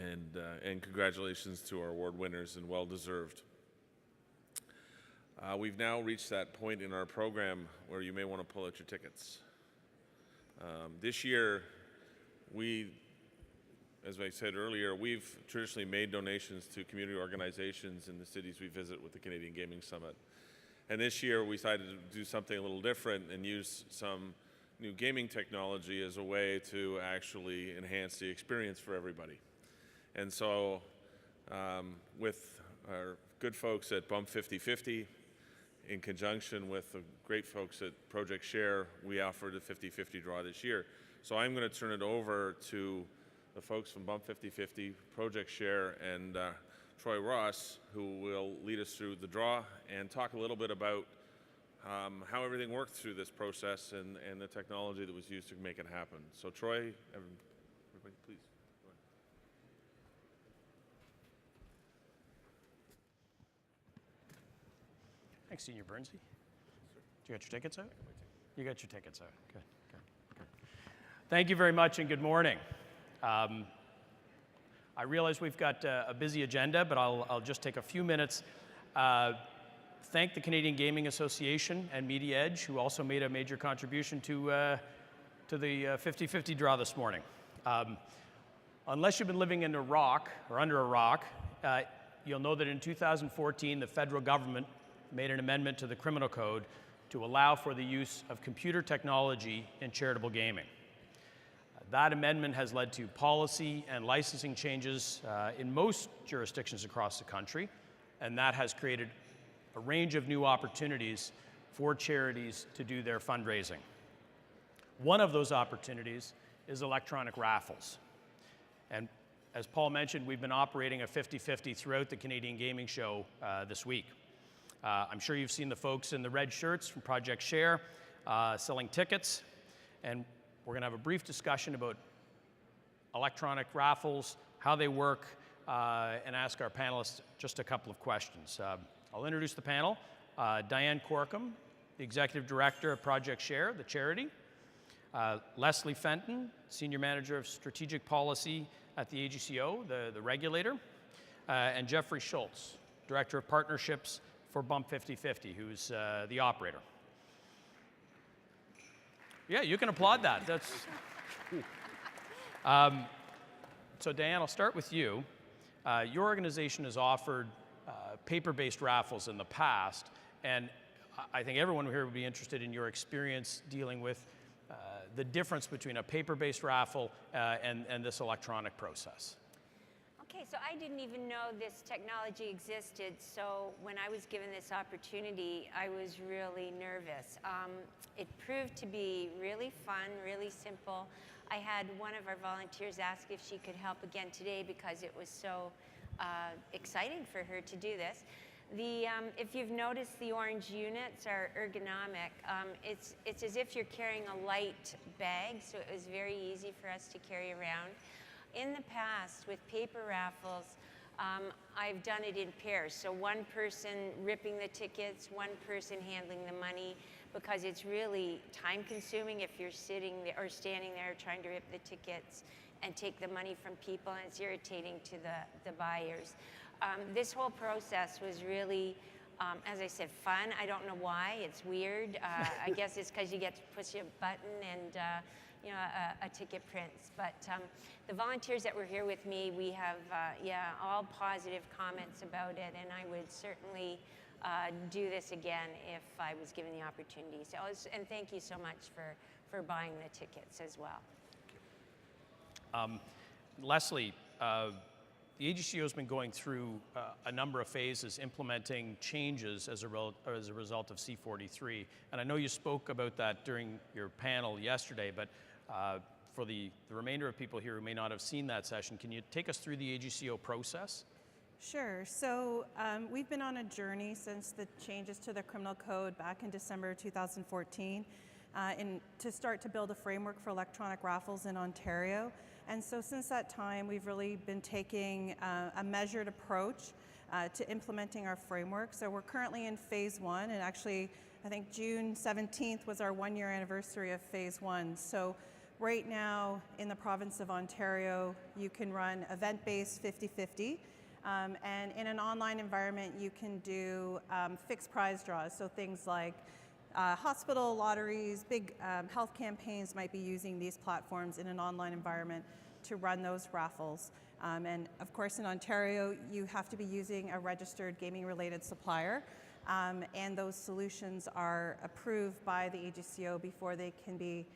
And congratulations to our award winners, and well-deserved. We've now reached that point in our program where you may want to pull out your tickets. This year, as I said earlier, we've traditionally made donations to community organizations in the cities we visit with the Canadian Gaming Summit. And this year, we decided to do something a little different and use some new gaming technology as a way to actually enhance the experience for everybody. And so with our good folks at Bump 50/50, in conjunction with the great folks at Project Share, we offered a 50/50 draw this year. So I'm going to turn it over to the folks from Bump 50/50, Project Share, and Troy Ross, who will lead us through the draw and talk a little bit about how everything worked through this process and the technology that was used to make it happen. So Troy, everybody, please. Thanks, Senior Bernsey. You got your tickets out? You got your tickets out. Good. Thank you very much, and good morning. I realize we've got a busy agenda, but I'll just take a few minutes. Thank the Canadian Gaming Association and Media Edge, who also made a major contribution to the 50/50 draw this morning. Unless you've been living in a rock or under a rock, you'll know that in 2014, the federal government made an amendment to the Criminal Code to allow for the use of computer technology in charitable gaming. That amendment has led to policy and licensing changes in most jurisdictions across the country, and that has created a range of new opportunities for charities to do their fundraising. One of those opportunities is electronic raffles. And as Paul mentioned, we've been operating a 50/50 throughout the Canadian Gaming Show this week. I'm sure you've seen the folks in the red shirts from Project Share selling tickets, and we're going to have a brief discussion about electronic raffles, how they work, and ask our panelists just a couple of questions. I'll introduce the panel. Diane Corkum, the Executive Director of Project Share, the charity. Leslie Fenton, Senior Manager of Strategic Policy at the AGCO, the regulator. And Jeffrey Schultz, Director of Partnerships for Bump 50/50, who's the operator. Yeah, you can applaud that. That's. So Diane, I'll start with you. Your organization has offered paper-based raffles in the past, and I think everyone here would be interested in your experience dealing with the difference between a paper-based raffle and this electronic process. Okay, so I didn't even know this technology existed, so when I was given this opportunity, I was really nervous. It proved to be really fun, really simple. I had one of our volunteers ask if she could help again today because it was so exciting for her to do this. If you've noticed, the orange units are ergonomic. It's as if you're carrying a light bag, so it was very easy for us to carry around. In the past, with paper raffles, I've done it in pairs. So one person ripping the tickets, one person handling the money, because it's really time consuming if you're sitting there or standing there trying to rip the tickets and take the money from people, and it's irritating to the buyers. This whole process was really, as I said, fun. I don't know why, it's weird. I guess it's because you get to push a button and a ticket prints. But the volunteers that were here with me, we have, all positive comments about it, and I would certainly do this again if I was given the opportunity. So, and thank you so much for buying the tickets as well. Leslie, the AGCO has been going through a number of phases implementing changes as a result of C43. And I know you spoke about that during your panel yesterday, but for the remainder of people here who may not have seen that session, can you take us through the AGCO process? Sure. So we've been on a journey since the changes to the criminal code back in December 2014 to start to build a framework for electronic raffles in Ontario. And so since that time, we've really been taking a measured approach to implementing our framework. So we're currently in phase one, and actually, I think June 17th was our 1-year anniversary of phase one. So Right now, in the province of Ontario, you can run event-based 50-50, and in an online environment, you can do fixed prize draws. So things like hospital lotteries, big health campaigns might be using these platforms in an online environment to run those raffles. And of course, in Ontario, you have to be using a registered gaming-related supplier, and those solutions are approved by the AGCO before they can be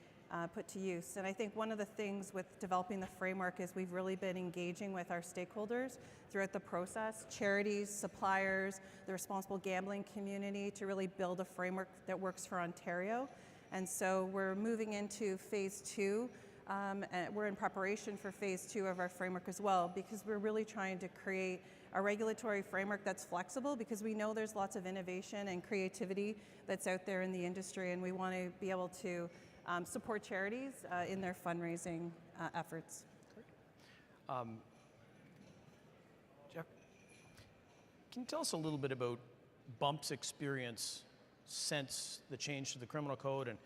put to use. And I think one of the things with developing the framework is we've really been engaging with our stakeholders throughout the process, charities, suppliers, the responsible gambling community, to really build a framework that works for Ontario. And so we're moving into phase 2. And we're in preparation for phase 2 of our framework as well, because we're really trying to create a regulatory framework that's flexible, because we know there's lots of innovation and creativity that's out there in the industry, and we want to be able to support charities in their fundraising efforts. Jeff, can you tell us a little bit about BUMP's experience since the change to the criminal code, and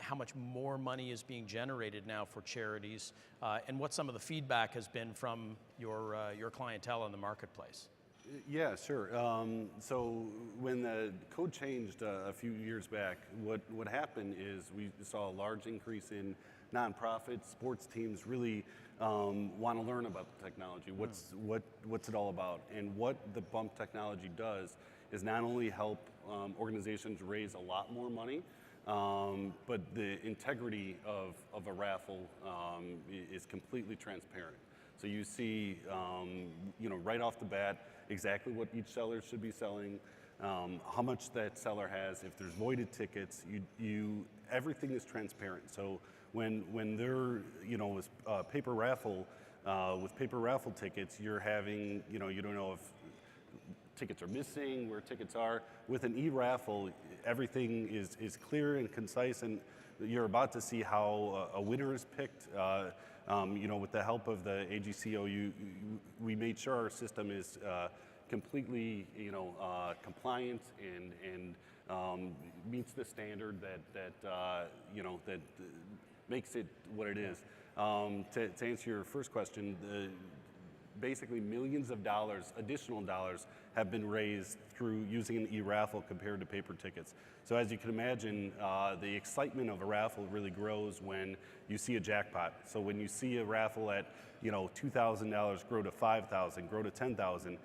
how much more money is being generated now for charities, and what some of the feedback has been from your clientele in the marketplace? Yeah, sure. So when the code changed a few years back, what happened is we saw a large increase in nonprofits, sports teams really want to learn about the technology. What's it all about? And what the BUMP technology does is not only help organizations raise a lot more money, but the integrity of a raffle is completely transparent. So you see, right off the bat, exactly what each seller should be selling, how much that seller has. If there's voided tickets, everything is transparent. So when they're, with paper raffle tickets, you're having, you don't know if tickets are missing, where tickets are. With an e-raffle, everything is clear and concise, and you're about to see how a winner is picked. With the help of the AGCO, we made sure our system is completely, compliant and meets the standard that makes it what it is. To answer your first question, basically millions of dollars, additional dollars, have been raised through using an e-raffle compared to paper tickets. So as you can imagine, the excitement of a raffle really grows when you see a jackpot. So when you see a raffle at $2,000 grow to $5,000, grow to $10,000,